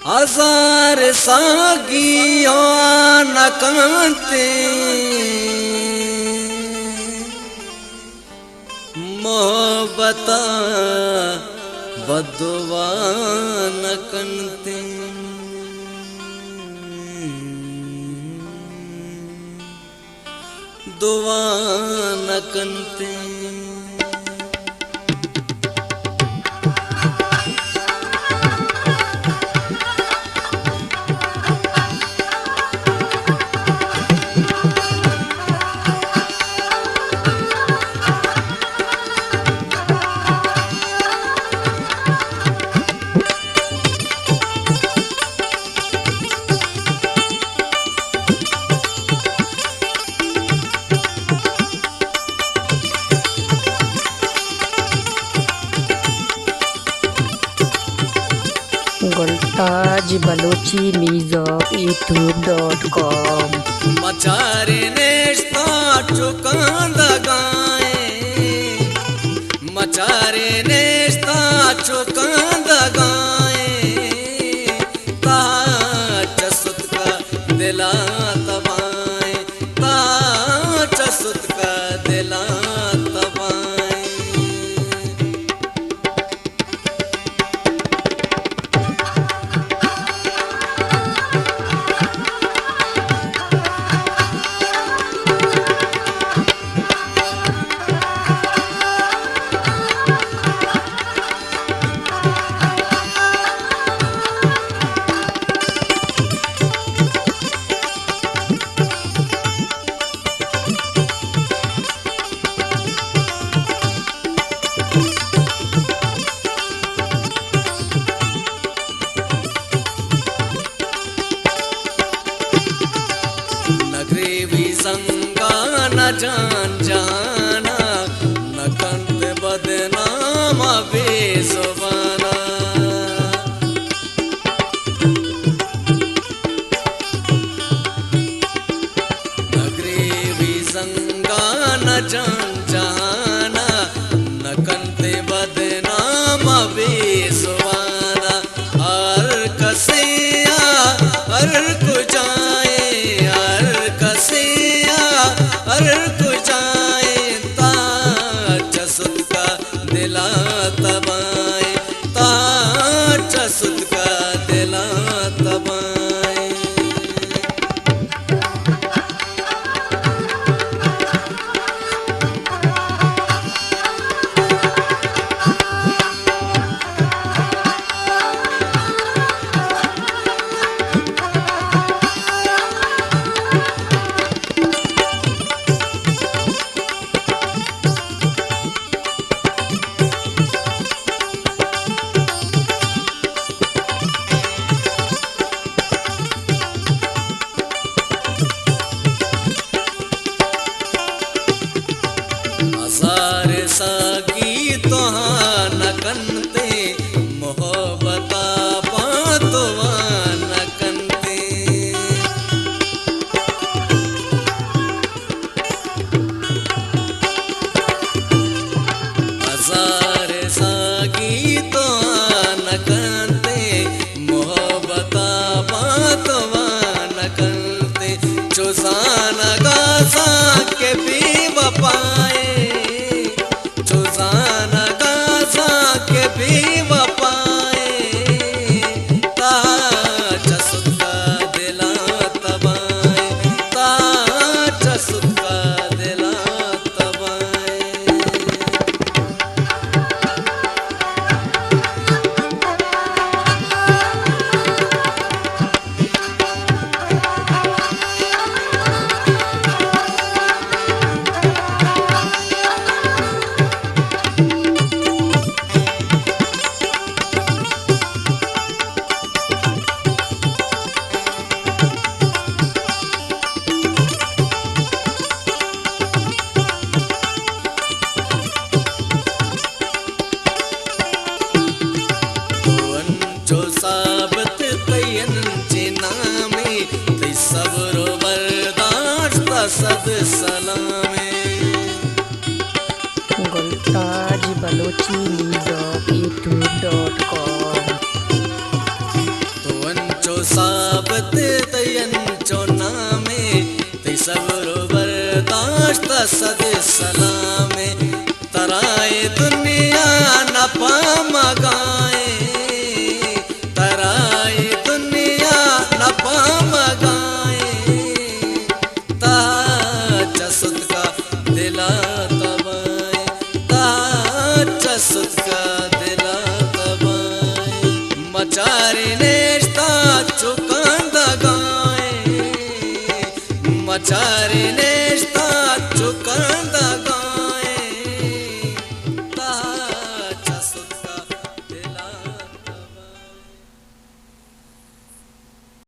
हजार सागियो नकते मोहब्बत बदुआ नकते दुआ नकते गोल्ताज बलोची मीज़ॉक youtube.com मचारे नेश्ता चुकांद गाए मचारे नेश्ता चुकांद गाए ताच सुत का दिला तबाए ताच सुत का दिला तबाए न जान जाना न कंत बदनाम बेजुबाना नगरी भी संगा न जान जाना न कंत बदनाम बेजुबाना हर कसिया हर को जाए हर कसिया हर को जाए ताच सुत का दिला तबाए ताच सुत का दिला तबाए हजार सागी तोहां न कंते मोहब्बता बातवा न कंते हजार सागी तोहां न कंते मोहब्बता बातवा न कंते चुसान गासा के भी वपाए भी वपाए ताच सुत का दिला तबाए ताच सुत का दिला तबाए सद सलामे गोल्ताज बलोची मीज़ॉक youtube.com सदे सलामे तराए दुनिया न पामगाए तराए दुनिया न पामगाए ताचा सुदका दिला तबाए ताचा सुदका दिला तबाए मचारी नेश्ता चुकंद गाए मचारी नेश्ता चुकंद